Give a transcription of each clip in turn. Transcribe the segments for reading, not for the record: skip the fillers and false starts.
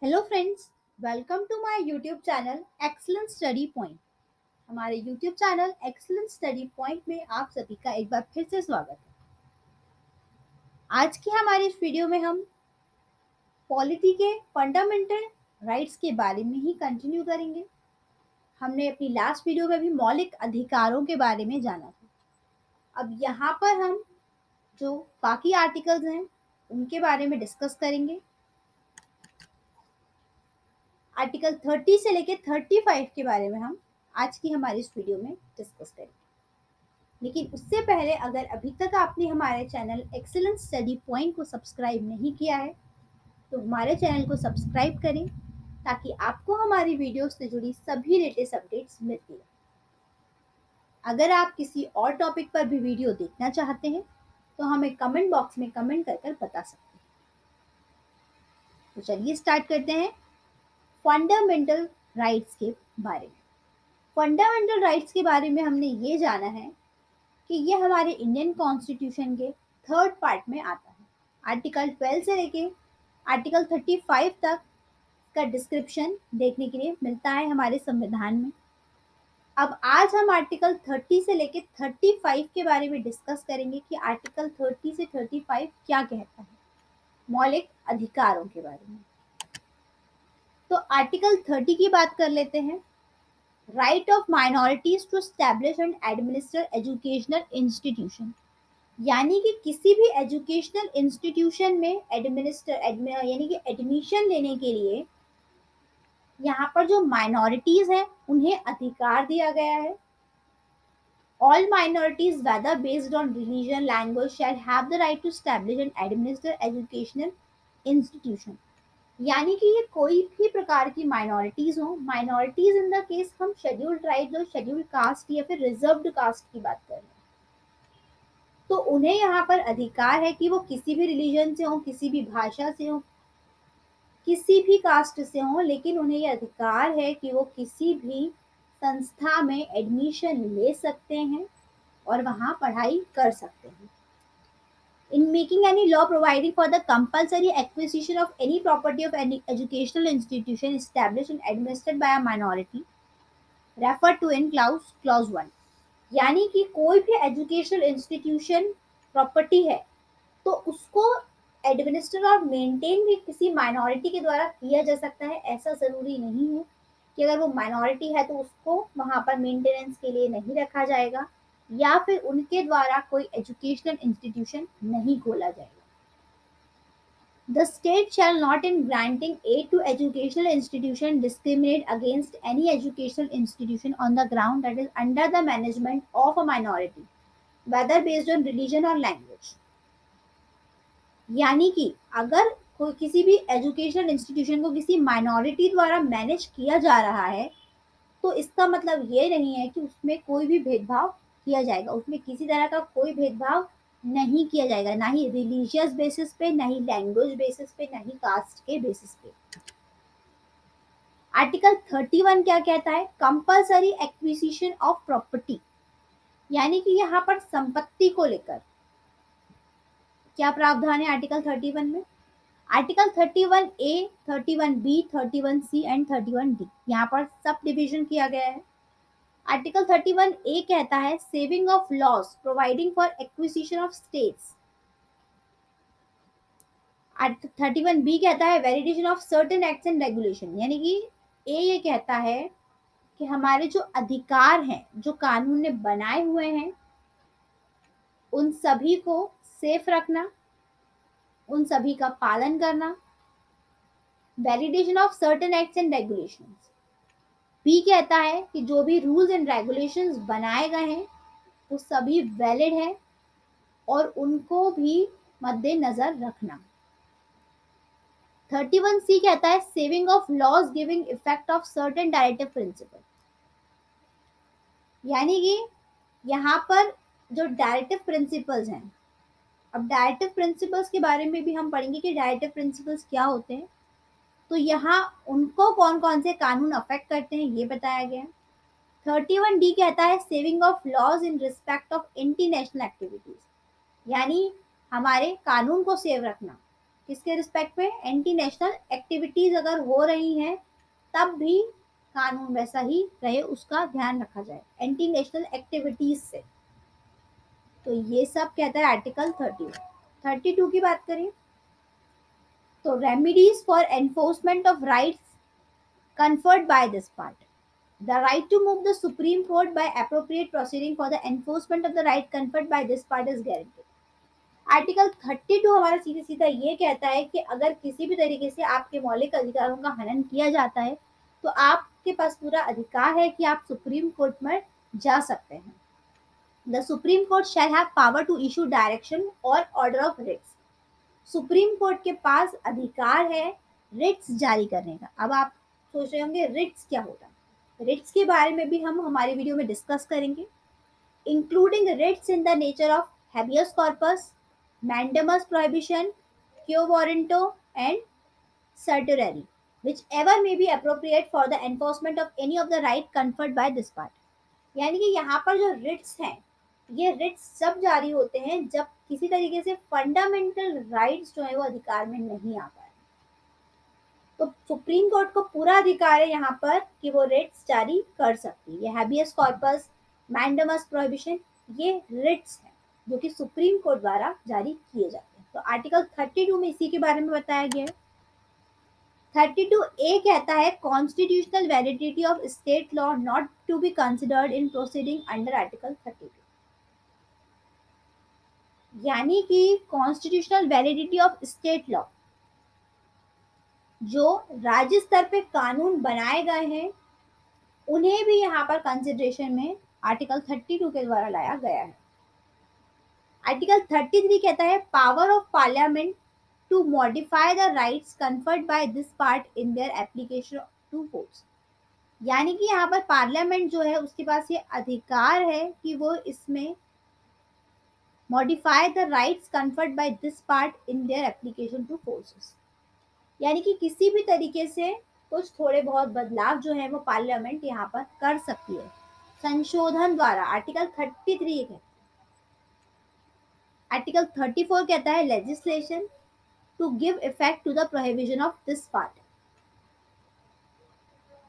Hello friends, welcome to my YouTube channel excellence study point. हमारे YouTube channel excellence study point में आप सभी का एक बार फिर से स्वागत है। आज की हमारी इस वीडियो में हम पॉलिटी के फंडामेंटल राइट्स के बारे में ही कंटिन्यू करेंगे। हमने अपनी लास्ट वीडियो में भी मौलिक अधिकारों के बारे में जाना था। अब यहाँ पर हम जो बाकी आर्टिकल्स हैं उनके बारे में डिस्कस करेंगे। आर्टिकल 30 से लेकर 35 के बारे में हम आज की हमारी इस वीडियो में डिस्कस करेंगे। लेकिन उससे पहले अगर अभी तक आपने हमारे चैनल एक्सीलेंस स्टडी पॉइंट को सब्सक्राइब नहीं किया है तो हमारे चैनल को सब्सक्राइब करें ताकि आपको हमारी वीडियोस से जुड़ी सभी लेटेस्ट अपडेट्स मिलती रहे। अगर आप किसी और टॉपिक पर भी वीडियो देखना चाहते हैं तो हमें कमेंट बॉक्स में कमेंट कर बता सकते हैं। तो चलिए स्टार्ट करते हैं फंडामेंटल राइट्स के बारे में। फंडामेंटल राइट्स के बारे में हमने ये जाना है कि ये हमारे इंडियन कॉन्स्टिट्यूशन के थर्ड पार्ट में आता है। आर्टिकल 12 से लेके आर्टिकल 35 तक का डिस्क्रिप्शन देखने के लिए मिलता है हमारे संविधान में। अब आज हम आर्टिकल 30 से लेके 35 के बारे में डिस्कस करेंगे कि आर्टिकल 30 से 35 क्या कहता है मौलिक अधिकारों के बारे में। तो आर्टिकल 30 की बात कर लेते हैं। Right of minorities to establish and administer educational institution, यानी कि किसी भी एजुकेशनल इंस्टीट्यूशन में यानी कि एडमिशन लेने के लिए यहाँ पर जो माइनॉरिटीज हैं उन्हें अधिकार दिया गया है। All minorities whether based on religion language shall have the right to establish and administer educational institution, यानी कि ये कोई भी प्रकार की माइनॉरिटीज हो। माइनॉरिटीज इन द केस हम शेड्यूल्ड ट्राइब्स और शेड्यूल्ड कास्ट या फिर रिजर्व्ड कास्ट की बात कर रहे हैं, तो उन्हें यहाँ पर अधिकार है कि वो किसी भी रिलीजन से हो, किसी भी भाषा से हो, किसी भी कास्ट से हो, लेकिन उन्हें ये अधिकार है कि वो किसी भी संस्था में एडमिशन ले सकते हैं और वहाँ पढ़ाई कर सकते हैं। In making any law providing for the compulsory acquisition of any property of any educational institution established and administered by a minority, referred to in clause 1, यानी कि कोई भी एजुकेशनल इंस्टीट्यूशन प्रॉपर्टी है तो उसको एडमिनिस्टर और मेंटेन भी किसी माइनॉरिटी के द्वारा किया जा सकता है। ऐसा ज़रूरी नहीं है कि अगर वो माइनॉरिटी है तो उसको वहाँ पर मेंटेनेंस के लिए नहीं रखा जाएगा या फिर उनके द्वारा कोई एजुकेशनल इंस्टीट्यूशन नहीं खोला जाएगा। The state shall not in granting aid to educational institution discriminate against any educational institution on the ground that is under the management of a minority, whether based on religion or language। यानी कि अगर कोई किसी भी educational institution को किसी minority द्वारा manage किया जा रहा है तो इसका मतलब ये नहीं है कि उसमें कोई भी भेदभाव किया जाएगा। उसमें किसी तरह का कोई भेदभाव नहीं किया जाएगा, ना ही रिलीजियस बेसिस पे, ना ही लैंग्वेज बेसिस पे, ना ही कास्ट के बेसिस पे। आर्टिकल 31 क्या कहता है? कंपलसरी एक्विजिशन ऑफ प्रॉपर्टी, यानी कि यहाँ पर संपत्ति को लेकर क्या प्रावधान है आर्टिकल 31 में? Article 31 A, 31 B, 31 C and 31 D, यहाँ पर सब डिविजन किया गया है। आर्टिकल 31 ए कहता है saving of laws providing for acquisition of states. 31 B कहता है validation of certain acts and regulation, यानी कि ए ये कहता है कि हमारे जो अधिकार हैं जो कानून ने बनाए हुए हैं उन सभी को सेफ रखना, उन सभी का पालन करना। Validation of certain acts and regulations. B कहता है कि जो भी रूल्स एंड रेगुलेशंस बनाए गए हैं वो सभी वैलिड है और उनको भी मद्देनजर रखना। 31 सी कहता है saving of laws giving effect of certain directive principle, यानी कि यहाँ पर जो डायरेक्टिव प्रिंसिपल्स हैं, अब डायरेक्टिव प्रिंसिपल्स के बारे में भी हम पढ़ेंगे कि डायरेक्टिव प्रिंसिपल्स क्या होते हैं, तो यहाँ उनको कौन कौन से कानून अफेक्ट करते हैं ये बताया गया है। 31 डी कहता है saving of laws in respect of international activities, यानी हमारे कानून को सेव रखना, किसके रिस्पेक्ट में? एंटी नेशनल एक्टिविटीज अगर हो रही हैं तब भी कानून वैसा ही रहे, उसका ध्यान रखा जाए एंटी नेशनल एक्टिविटीज से। तो ये सब कहता है आर्टिकल 32 की बात करें तो remedies for enforcement of rights conferred by this part. The right to move the Supreme Court by appropriate proceeding for the enforcement of the right conferred by this part is guaranteed. Article 32 हमारा सीधे सीधा ये कहता है कि अगर किसी भी तरीके से आपके मौलिक अधिकारों का हनन किया जाता है तो आपके पास पूरा अधिकार है कि आप सुप्रीम कोर्ट में जा सकते हैं। The Supreme Court shall have power to issue direction और order of writs. Supreme Court के पास अधिकार है रिट्स जारी करने का। अब आप सोच रहे होंगे रिट्स क्या होता है? रिट्स के बारे में भी हम हमारे वीडियो में डिस्कस करेंगे, including writs in the nature of habeas corpus, mandamus prohibition, quo warranto and certiorari whichever may be appropriate for the enforcement of any of the right conferred by this part। यानी कि यहाँ पर जो Ritz हैं, ये Ritz सब जारी होते हैं जब किसी तरीके से फंडामेंटल राइट्स जो है वो अधिकार में नहीं आ पाए। तो सुप्रीम कोर्ट को पूरा अधिकार है यहाँ पर कि वो रिट्स जारी कर सकती है। ये हैबियस कॉर्पस, मैंडेमस प्रोहिबिशन, ये रिट्स हैं जो कि सुप्रीम कोर्ट द्वारा जारी किए जाते हैं। तो आर्टिकल 32 में इसी के बारे में बताया गया है। 32A कहता है constitutional validity of state law not to be considered in proceeding under article 32। यानी कि constitutional validity of state law, जो राज्य स्तर पे कानून बनाए गए हैं उन्हें भी यहाँ पर कंसिडरेशन में आर्टिकल 32 के द्वारा लाया गया है। आर्टिकल 33 कहता है power of parliament to modify the rights conferred by this part in their application to force. यानी कि यहाँ पर पार्लियामेंट जो है उसके पास ये अधिकार है कि वो इसमें modify the rights conferred by this part in their application two forces. यानी कि किसी भी तरीके से कुछ थोड़े बहुत बदलाव जो है वो पार्लियामेंट यहाँ पर कर सकती है संशोधन द्वारा। आर्टिकल 33 है। आर्टिकल 34 कहता है legislation to give effect to the prohibition of this part.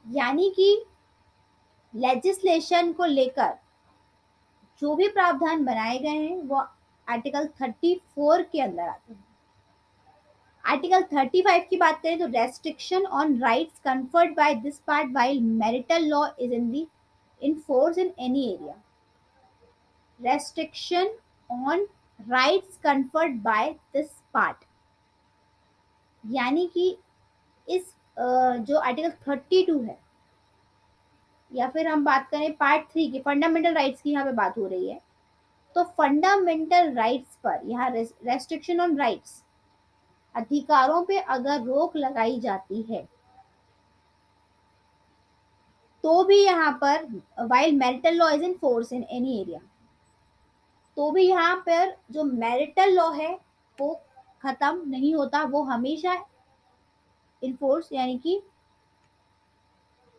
यानी कि लेजिस्लेशन को लेकर जो भी प्रावधान बनाए गए हैं वो आर्टिकल 34 के अंदर आते हैं। आर्टिकल 35 की बात करें तो restriction on rights conferred by this part while marital law is in force in any area. Restriction on rights conferred by this part, यानी कि इस जो आर्टिकल 32 है या फिर हम बात करें पार्ट 3 की फंडामेंटल राइट्स की यहाँ पे बात हो रही है, तो फंडामेंटल राइट्स पर यहाँ रेस्ट्रिक्शन ऑन राइट्स, अधिकारों पे अगर रोक लगाई जाती है तो भी यहाँ पर while marital law is in force in any area, तो भी यहाँ पर जो मैरिटल लॉ है वो खत्म नहीं होता, वो हमेशा इन फोर्स यानी कि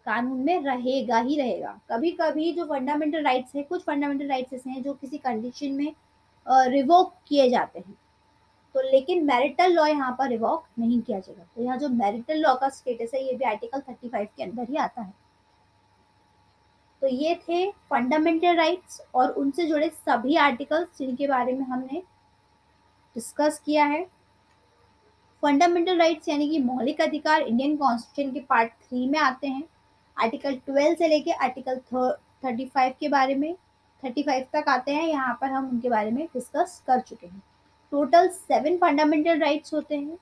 कानून में रहेगा ही रहेगा। कभी कभी जो फंडामेंटल राइट्स है, कुछ फंडामेंटल राइट्स ऐसे हैं जो किसी कंडीशन में रिवोक किए जाते हैं, तो लेकिन मैरिटल लॉ यहाँ पर रिवोक नहीं किया जाएगा। तो यहाँ जो मैरिटल लॉ का स्टेटस है ये भी आर्टिकल 35 के अंदर ही आता है। तो ये थे फंडामेंटल राइट्स और उनसे जुड़े सभी आर्टिकल्स जिनके बारे में हमने डिस्कस किया है। फंडामेंटल राइट्स यानी कि मौलिक अधिकार इंडियन कॉन्स्टिट्यूशन के पार्ट 3 में आते हैं। आर्टिकल 12 से लेके आर्टिकल 35 के बारे में 35 तक आते हैं, यहाँ पर हम उनके बारे में डिस्कस कर चुके हैं। टोटल 7 फंडामेंटल राइट्स होते हैं।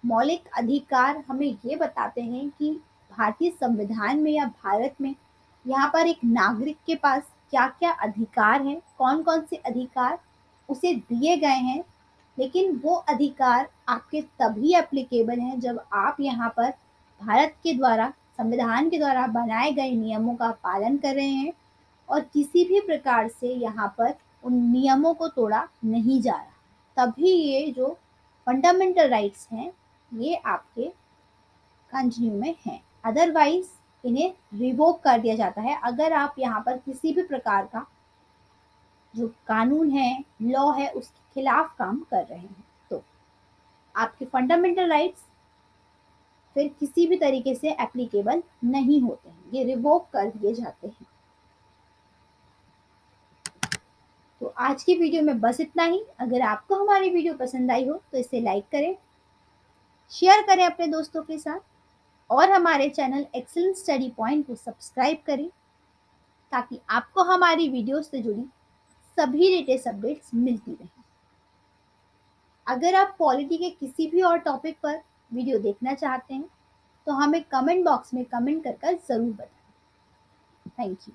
मौलिक अधिकार हमें ये बताते हैं कि भारतीय संविधान में या भारत में यहाँ पर एक नागरिक के पास क्या क्या अधिकार हैं, कौन कौन से अधिकार उसे दिए गए हैं, लेकिन वो अधिकार आपके तभी एप्लीकेबल हैं जब आप यहाँ पर भारत के द्वारा संविधान के द्वारा बनाए गए नियमों का पालन कर रहे हैं और किसी भी प्रकार से यहाँ पर उन नियमों को तोड़ा नहीं जा रहा, तभी ये जो फंडामेंटल राइट्स हैं ये आपके कंटिन्यू में हैं। अदरवाइज इन्हें रिवोक कर दिया जाता है अगर आप यहाँ पर किसी भी प्रकार का जो कानून है, लॉ है, उसके खिलाफ काम कर रहे हैं। तो आपके फंडामेंटल राइट्स फिर किसी भी तरीके से एप्लीकेबल नहीं होते हैं, ये रिवोक कर दिए जाते हैं। तो आज की वीडियो में बस इतना ही। अगर आपको हमारी वीडियो पसंद आई हो तो इसे लाइक करें, शेयर करें अपने दोस्तों के साथ और हमारे चैनल एक्सीलेंट स्टडी पॉइंट को सब्सक्राइब करें ताकि आपको हमारी वीडियो से जुड़ी सभी लेटेस्ट अपडेट्स मिलती रहें। अगर आप पॉलिटी के किसी भी और टॉपिक पर वीडियो देखना चाहते हैं तो हमें कमेंट बॉक्स में कमेंट कर ज़रूर बताएं। Thank you.